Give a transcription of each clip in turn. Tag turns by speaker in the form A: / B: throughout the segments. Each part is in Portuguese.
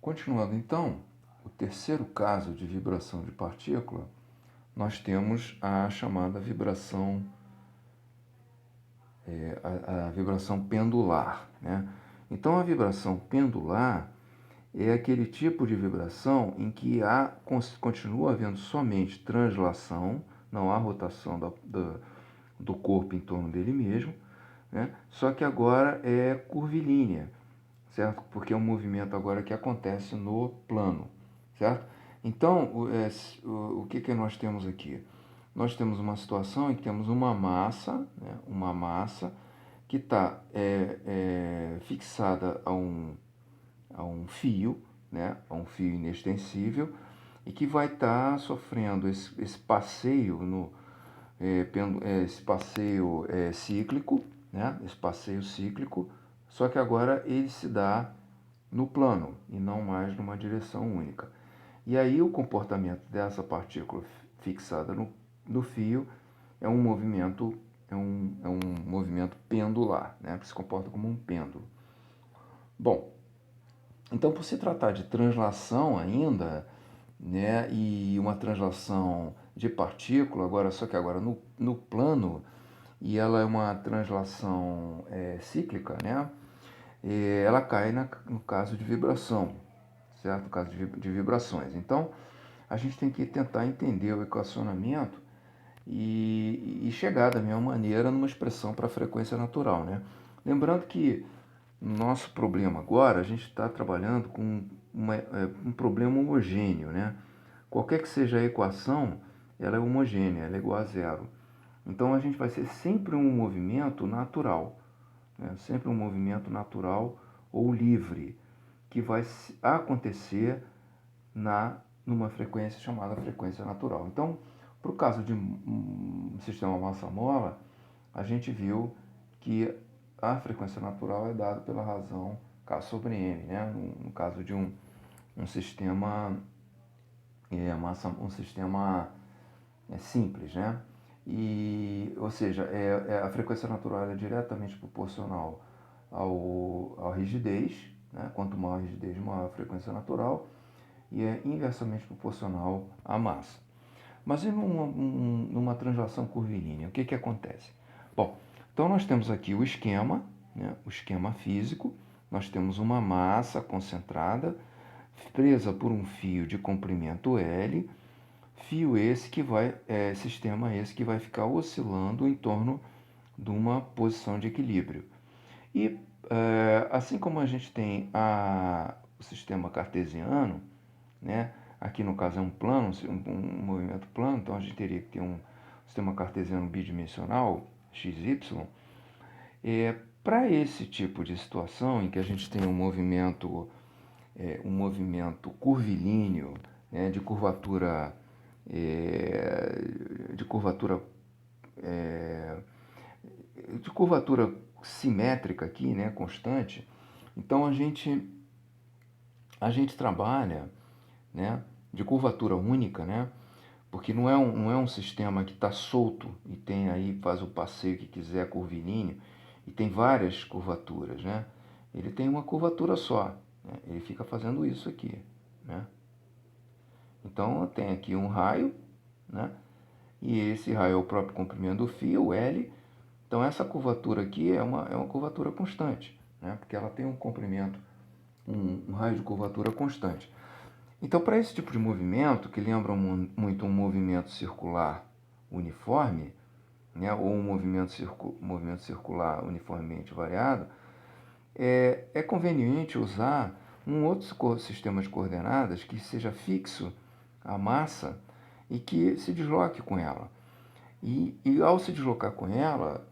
A: Continuando então, o terceiro caso de vibração de partícula, nós temos a chamada vibração, a vibração pendular, né? Então a vibração pendular é aquele tipo de vibração em que continua havendo somente translação, não há rotação do corpo em torno dele mesmo, né? Só que agora é curvilínea, certo? Porque é um movimento agora que acontece no plano, certo? Então, o que nós temos aqui? Nós temos uma situação em que temos uma massa, né? Uma massa que está fixada a um fio, né? A um fio inextensível, e que vai estar sofrendo esse passeio esse passeio cíclico, né? Esse passeio cíclico, só que agora ele se dá no plano e não mais numa direção única. E aí o comportamento dessa partícula fixada no fio é um movimento movimento pendular, né? Que se comporta como um pêndulo. Bom, então por se tratar de translação ainda, né? E uma translação de partícula, agora só que agora no plano, e ela é uma translação cíclica, né? E ela cai no caso de vibração, certo? No caso de vibrações. Então, a gente tem que tentar entender o equacionamento e chegar da mesma maneira numa expressão para a frequência natural, né? Lembrando que no nosso problema agora, a gente está trabalhando com um problema homogêneo, né? Qualquer que seja a equação, ela é homogênea, ela é igual a zero. Então a gente vai ser sempre um movimento natural, né? Sempre um movimento natural ou livre, que vai acontecer numa frequência chamada frequência natural. Então, para o caso de um sistema massa-mola, a gente viu que a frequência natural é dada pela razão K sobre M, né? No caso de um sistema um sistema simples, né? Ou seja, a frequência natural é diretamente proporcional à rigidez, né? Quanto maior a rigidez, maior a frequência natural, e é inversamente proporcional à massa. Mas e numa translação curvilínea, o que acontece? Bom, então nós temos aqui o esquema, né? O esquema físico, nós temos uma massa concentrada, presa por um fio de comprimento L, fio esse que vai, sistema esse que vai ficar oscilando em torno de uma posição de equilíbrio. E assim como a gente tem o sistema cartesiano, né? Aqui no caso é um plano, um movimento plano, então a gente teria que ter um sistema cartesiano bidimensional, XY. Para esse tipo de situação em que a gente tem um movimento curvilíneo, né, de curvatura é, de curvatura simétrica aqui, né, constante. Então a gente trabalha, né, de curvatura única, né, porque não é um sistema que está solto e tem aí, faz o passeio que quiser curvilíneo e tem várias curvaturas, né? Ele tem uma curvatura só, né? Ele fica fazendo isso aqui, né? Então eu tenho aqui um raio, né? E esse raio é o próprio comprimento do fio, o L. Então essa curvatura aqui é uma curvatura constante, né? Porque ela tem um comprimento, um raio de curvatura constante. Então, para esse tipo de movimento, que lembra muito um movimento circular uniforme, né, ou um movimento circular uniformemente variado, é conveniente usar um outro sistema de coordenadas que seja fixo à massa e que se desloque com ela. E ao se deslocar com ela,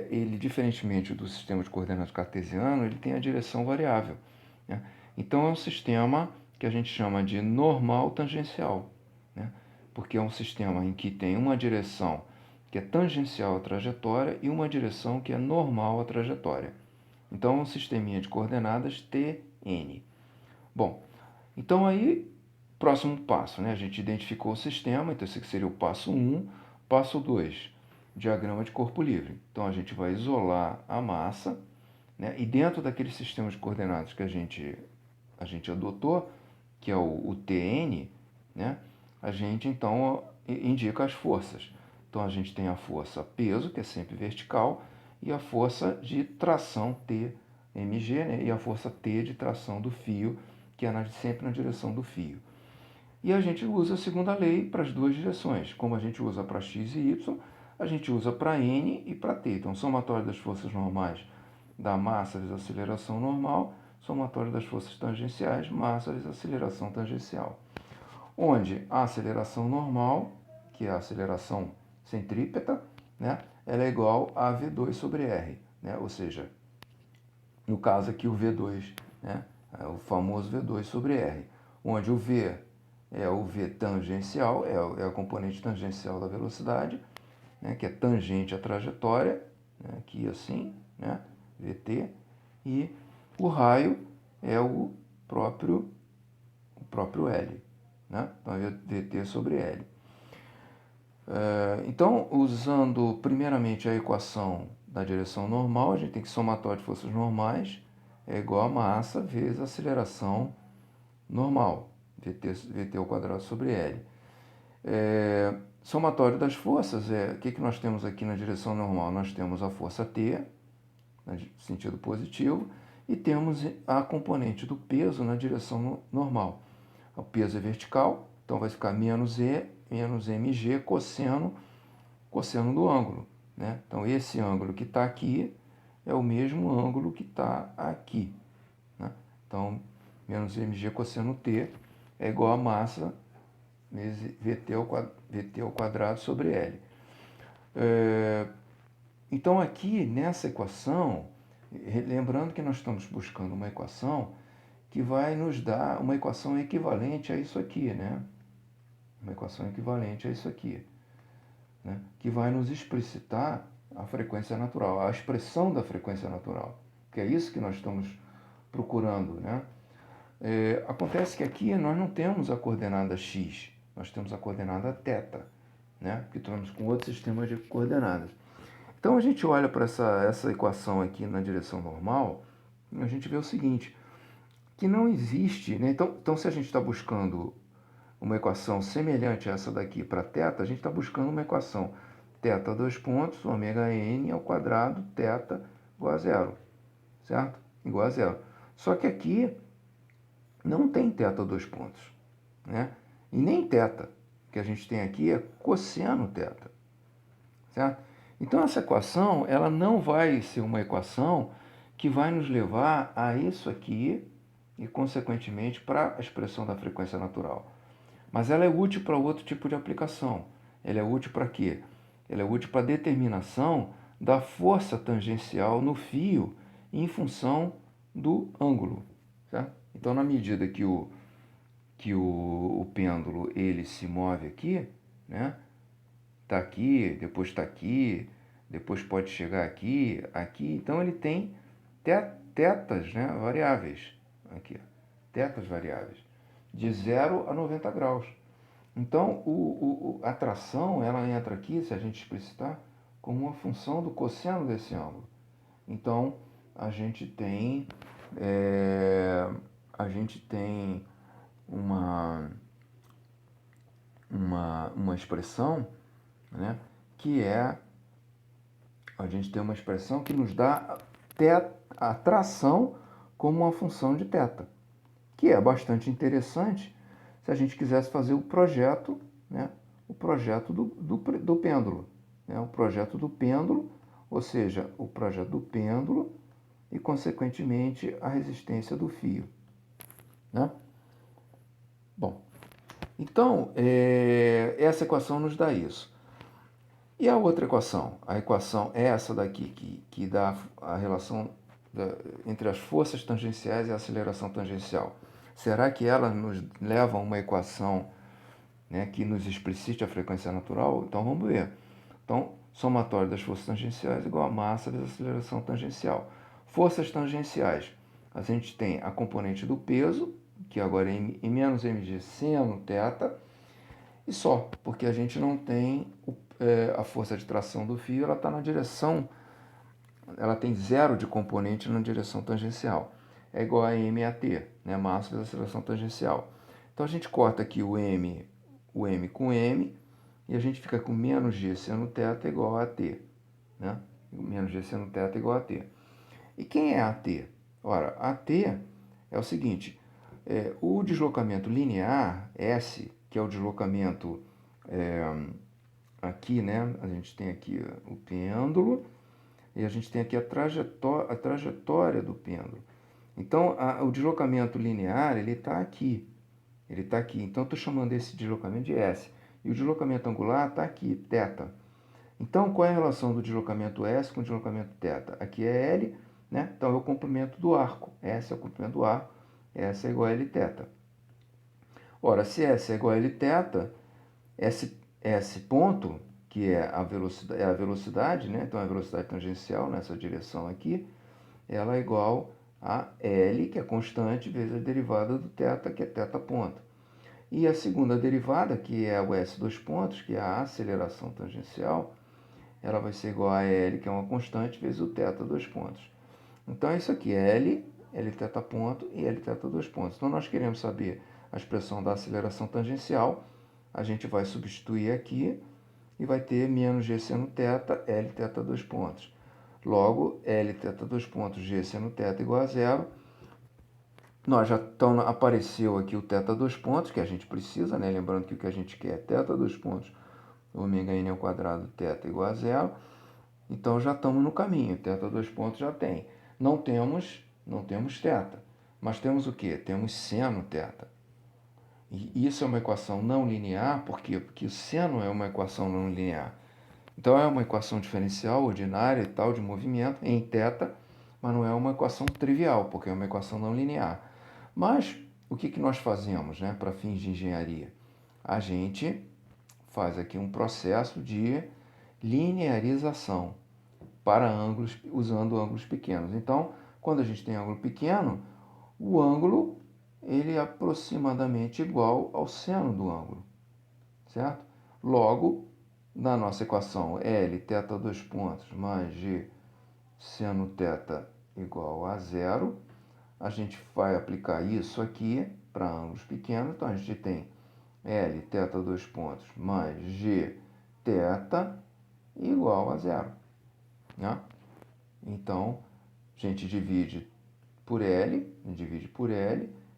A: ele, diferentemente do sistema de coordenadas cartesiano, ele tem a direção variável, né? Então é um sistema que a gente chama de normal tangencial, né? Porque é um sistema em que tem uma direção que é tangencial à trajetória e uma direção que é normal à trajetória. Então é um sisteminha de coordenadas Tn. Bom, então aí, próximo passo, né? A gente identificou o sistema, então esse aqui seria o passo 1. Passo 2, diagrama de corpo livre. Então a gente vai isolar a massa, né? E dentro daquele sistema de coordenadas que a gente adotou, que é o Tn, né, a gente então indica as forças. Então a gente tem a força peso, que é sempre vertical, e a força de tração T, mg, né, e a força T de tração do fio, que é sempre na direção do fio. E a gente usa a segunda lei para as duas direções. Como a gente usa para x e y, a gente usa para n e para t. Então, somatório das forças normais da massa vezes aceleração normal, somatório das forças tangenciais, massa vezes aceleração tangencial. Onde a aceleração normal, que é a aceleração centrípeta, né, ela é igual a V2 sobre R. Né? Ou seja, no caso aqui o V2, né, é o famoso V2 sobre R, onde o V é o V tangencial, é a componente tangencial da velocidade, né, que é tangente à trajetória, né, aqui assim, né, VT, e o raio é o próprio L, né? Então é VT sobre L. Então, usando primeiramente a equação da direção normal, a gente tem que somatório de forças normais é igual a massa vezes a aceleração normal, VT ao quadrado sobre L. Somatório das forças, o que nós temos aqui na direção normal? Nós temos a força T, no sentido positivo, e temos a componente do peso na direção normal. O peso é vertical, então vai ficar menos E, menos mg, cosseno do ângulo. Né? Então, esse ângulo que está aqui é o mesmo ângulo que está aqui. Né? Então, menos mg cosseno T é igual a massa vezes VT ao quadrado sobre L. Então, aqui nessa equação, lembrando que nós estamos buscando uma equação que vai nos dar uma equação equivalente a isso aqui, né? Uma equação equivalente a isso aqui, né? Que vai nos explicitar a frequência natural, a expressão da frequência natural, que é isso que nós estamos procurando, né? Acontece que aqui nós não temos a coordenada x, nós temos a coordenada θ, né? Que estamos com outro sistema de coordenadas. Então a gente olha para essa equação aqui na direção normal, e a gente vê o seguinte, que não existe, né? Então se a gente está buscando uma equação semelhante a essa daqui para θ, a gente está buscando uma equação θ 2 pontos, ômega n ao quadrado, θ igual a zero, certo? Igual a zero. Só que aqui não tem θ 2 pontos, né? E nem θ, que a gente tem aqui é cosseno θ, certo? Então essa equação, ela não vai ser uma equação que vai nos levar a isso aqui e, consequentemente, para a expressão da frequência natural. Mas ela é útil para outro tipo de aplicação. Ela é útil para quê? Ela é útil para a determinação da força tangencial no fio em função do ângulo. Certo? Então, na medida que o pêndulo ele se move aqui, né? Está aqui, depois está aqui, depois pode chegar aqui, aqui. Então, ele tem tetas, né, variáveis. Aqui, tetas variáveis. De 0 a 90 graus. Então, a tração, ela entra aqui, se a gente explicitar, como uma função do cosseno desse ângulo. Então, a gente tem uma expressão, né, que a gente tem uma expressão que nos dá a tração como uma função de θ, que é bastante interessante se a gente quisesse fazer o projeto, né, o projeto do pêndulo, né, o projeto do pêndulo, ou seja, o projeto do pêndulo e, consequentemente, a resistência do fio. Né? Bom, então, essa equação nos dá isso. E a outra equação? A equação é essa daqui, que dá a relação entre as forças tangenciais e a aceleração tangencial. Será que ela nos leva a uma equação, né, que nos explicite a frequência natural? Então vamos ver. Então, somatório das forças tangenciais igual a massa vezes a aceleração tangencial. Forças tangenciais. A gente tem a componente do peso, que agora é menos mg seno θ, e só, porque a gente não tem a força de tração do fio, ela está na direção, ela tem zero de componente na direção tangencial. É igual a m a t, né, massa vezes aceleração tangencial. Então a gente corta aqui o m com m, e a gente fica com menos g seno θ igual a t, né? Menos g seno θ igual a t. E quem é AT? Ora, AT é o seguinte, o deslocamento linear, S, que é o deslocamento aqui, né? A gente tem aqui o pêndulo e a gente tem aqui a trajetória do pêndulo. Então, o deslocamento linear, ele está aqui. Ele está aqui. Então, estou chamando esse deslocamento de S. E o deslocamento angular está aqui, θ. Então, qual é a relação do deslocamento S com o deslocamento θ? Aqui é L, né? Então, é o comprimento do arco. S é o comprimento do arco. S é igual a Lθ. Ora, se S é igual a Lθ, S ponto, que é a velocidade, né? Então, a velocidade tangencial nessa direção aqui, ela é igual a L, que é constante, vezes a derivada do θ, que é θ ponto. E a segunda derivada, que é o S dois pontos, que é a aceleração tangencial, ela vai ser igual a L, que é uma constante, vezes o θ dois pontos. Então, é isso aqui, L, Lθ ponto e Lθ dois pontos. Então, nós queremos saber a expressão da aceleração tangencial, a gente vai substituir aqui e vai ter menos g seno θ, Lθ dois pontos. Logo, Lθ dois pontos, g seno θ igual a zero. Nós já apareceu aqui o θ dois pontos, que a gente precisa, né? Lembrando que o que a gente quer é θ dois pontos, ômega n ao quadrado, θ igual a zero. Então, já estamos no caminho, θ dois pontos já tem. Não temos θ, mas temos o quê? Temos seno θ. E isso é uma equação não linear, por quê? Porque o seno é uma equação não linear. Então, é uma equação diferencial ordinária e tal de movimento em θ, mas não é uma equação trivial, porque é uma equação não linear. Mas, o que nós fazemos, né, para fins de engenharia? A gente faz aqui um processo de linearização para ângulos, usando ângulos pequenos. Então, quando a gente tem ângulo pequeno, o ângulo ele é aproximadamente igual ao seno do ângulo, certo? Logo, na nossa equação L, θ dois pontos, mais G seno θ igual a zero, a gente vai aplicar isso aqui para ângulos pequenos. Então, a gente tem L, θ dois pontos, mais G θ igual a zero, né? Então, a gente divide por L,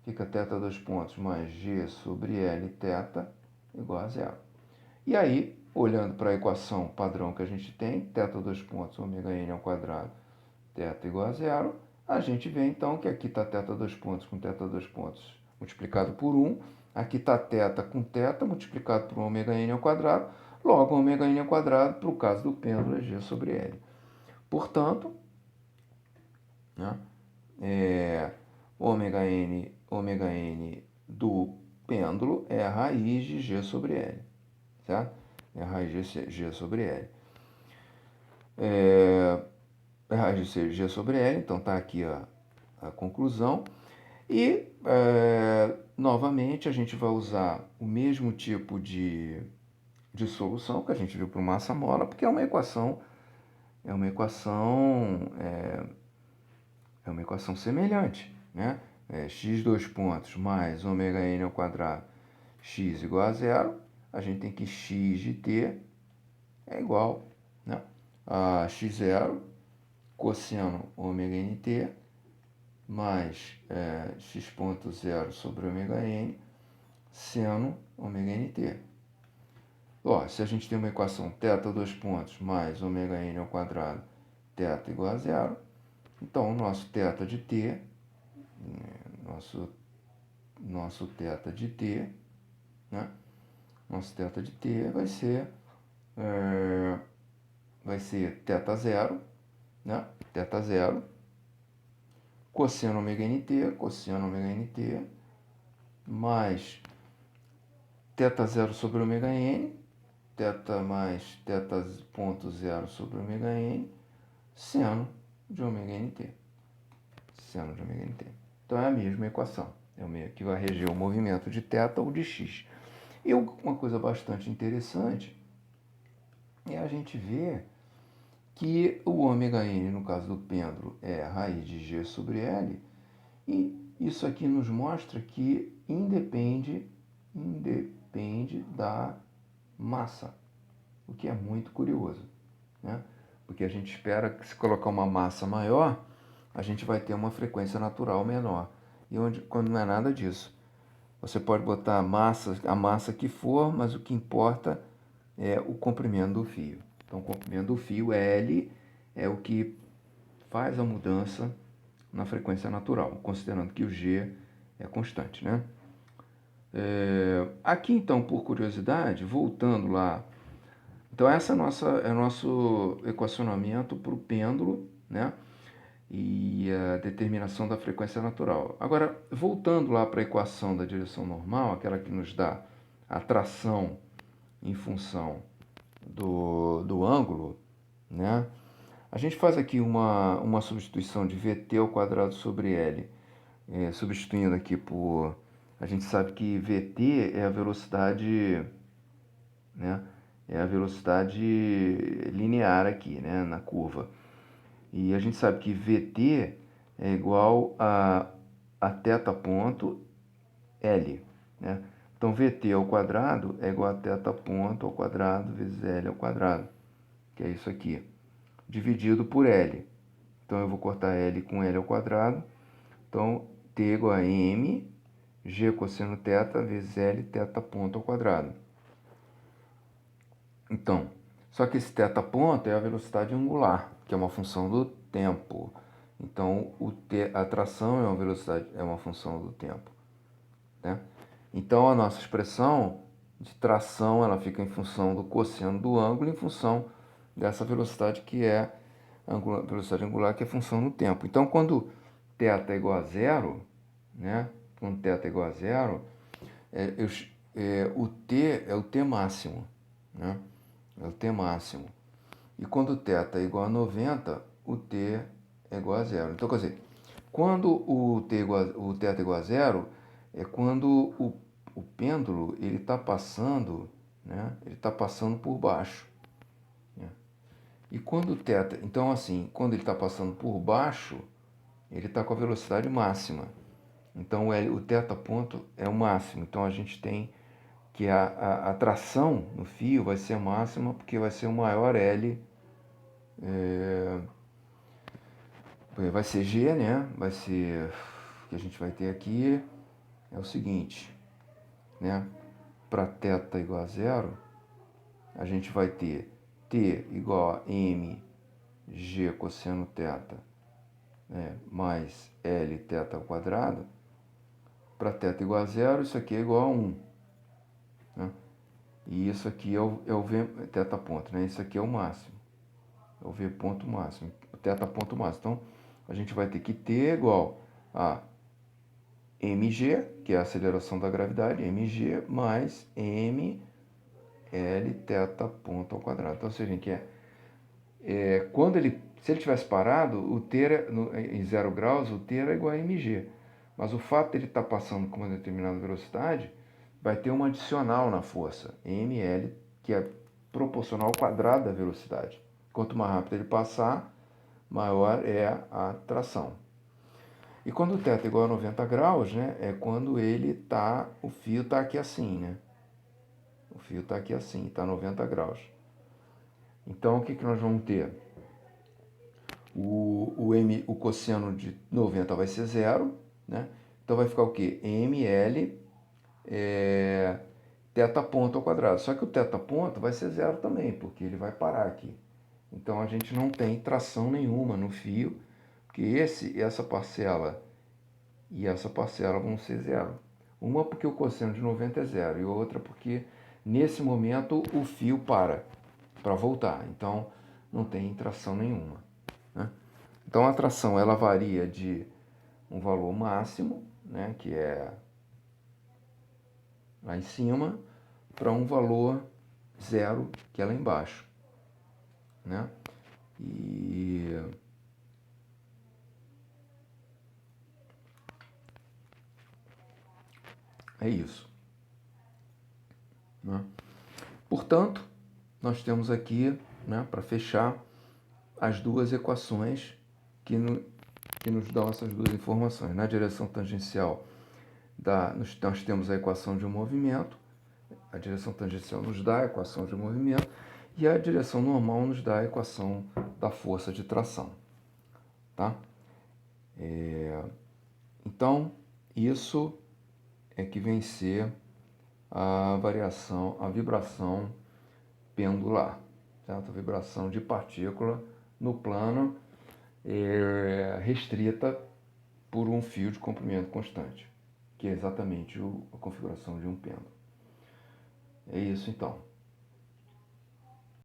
A: fica θ dois pontos mais G sobre L θ igual a zero. E aí, olhando para a equação padrão que a gente tem, θ dois pontos, ômega n ao quadrado, θ igual a zero, a gente vê então que aqui está θ dois pontos com θ dois pontos multiplicado por 1, aqui está θ com θ multiplicado por ômega n ao quadrado, logo ômega n ao quadrado, para o caso do pêndulo, é G sobre L. Portanto, né, ômega n do pêndulo é a raiz de G sobre L, certo? É a raiz de G sobre L. É a raiz de G sobre L, então está aqui a conclusão. E, novamente, a gente vai usar o mesmo tipo de solução que a gente viu para o massa-mola, porque é uma equação semelhante, né? X dois pontos mais ômega n ao quadrado, x igual a zero, a gente tem que x de t é igual, né, a x0 cosseno ômega nt mais x ponto zero sobre ômega n seno ômega nt. Se a gente tem uma equação θ dois pontos mais ômega n ao quadrado, θ igual a zero, então o nosso θ de t, nosso θ de t, né? Nosso θ de t vai ser θ0, né? θ0 cosseno ômega nt mais θ0 sobre ômega n, θ mais θ ponto zero sobre ômega n, seno de ômega nt. Então, é a mesma equação, que vai reger o movimento de θ ou de x. E uma coisa bastante interessante é a gente ver que o ômega n, no caso do pêndulo, é a raiz de G sobre L, e isso aqui nos mostra que independe da massa, o que é muito curioso, né? Porque a gente espera que se colocar uma massa maior, a gente vai ter uma frequência natural menor. Quando não é nada disso. Você pode botar a massa que for, mas o que importa é o comprimento do fio. Então, o comprimento do fio, L, é o que faz a mudança na frequência natural, considerando que o G é constante, né? Aqui, então, por curiosidade, voltando lá. Então, essa é o nosso equacionamento para o pêndulo, né? E a determinação da frequência natural. Agora, voltando lá para a equação da direção normal, aquela que nos dá a tração em função do ângulo, né? A gente faz aqui uma substituição de VT ao quadrado sobre L, substituindo aqui por... A gente sabe que VT é a velocidade, né? É a velocidade linear aqui, né? Na curva. E a gente sabe que VT é igual a θ ponto L, né? Então, VT ao quadrado é igual a θ ponto ao quadrado vezes L ao quadrado, que é isso aqui, dividido por L. Então, eu vou cortar L com L ao quadrado. Então, T igual a M, G cosseno θ vezes L θ ponto ao quadrado. Então, só que esse θ ponto é a velocidade angular, que é uma função do tempo. Então, a tração é uma função do tempo, né? Então, a nossa expressão de tração ela fica em função do cosseno do ângulo, em função dessa velocidade que é velocidade angular, que é função do tempo. Então, quando θ é igual a zero, né? Quando θ é igual a zero, o t é o t máximo, né? É o t máximo. E quando θ é igual a 90, o t é igual a zero. Então, quer dizer, quando o θ é igual a zero, é quando o pêndulo ele está passando, né? Ele está passando por baixo, né? E quando o θ... Então, assim, quando ele está passando por baixo, ele está com a velocidade máxima. Então, o θ ponto é o máximo. Então, a gente tem que a tração no fio vai ser máxima, porque vai ser o maior L, vai ser G, né? Vai ser, o que a gente vai ter aqui é o seguinte, né? Para θ igual a zero, a gente vai ter T igual a mg cosseno θ, né? Mais Lθ ao quadrado. Para θ igual a zero, isso aqui é igual a 1, né? E isso aqui é o V θ ponto, né? Isso aqui é o máximo. É o V ponto máximo, o θ ponto máximo. Então, a gente vai ter que T é igual a mg, que é a aceleração da gravidade, mg, mais m Lθ ponto ao quadrado. Então, se a gente quer... se ele tivesse parado, em 0 graus, o T era igual a mg. Mas o fato de ele estar passando com uma determinada velocidade, vai ter uma adicional na força, ml, que é proporcional ao quadrado da velocidade. Quanto mais rápido ele passar, maior é a tração. E quando o θ é igual a 90 graus, né, é quando o fio está aqui assim, né? O fio está aqui assim, está 90 graus. Então, o que nós vamos ter? O cosseno de 90 vai ser zero, né? Então, vai ficar o quê? ml θ ponto ao quadrado. Só que o θ ponto vai ser zero também, porque ele vai parar aqui. Então, a gente não tem tração nenhuma no fio, porque essa parcela e essa parcela vão ser zero. Uma porque o cosseno de 90 é zero, e outra porque, nesse momento, o fio para voltar. Então, não tem tração nenhuma, né? Então, a tração ela varia de um valor máximo, né, que é lá em cima, para um valor zero, que é lá embaixo, né? E é isso, né? Portanto, nós temos aqui, né, para fechar, as duas equações que nos dão essas duas informações. Na direção tangencial nós temos a equação de um movimento, a direção tangencial nos dá a equação de um movimento, e a direção normal nos dá a equação da força de tração. Tá? Então, isso é que vem ser a vibração pendular, certo? A vibração de partícula no plano restrita por um fio de comprimento constante, que é exatamente a configuração de um pêndulo. É isso então.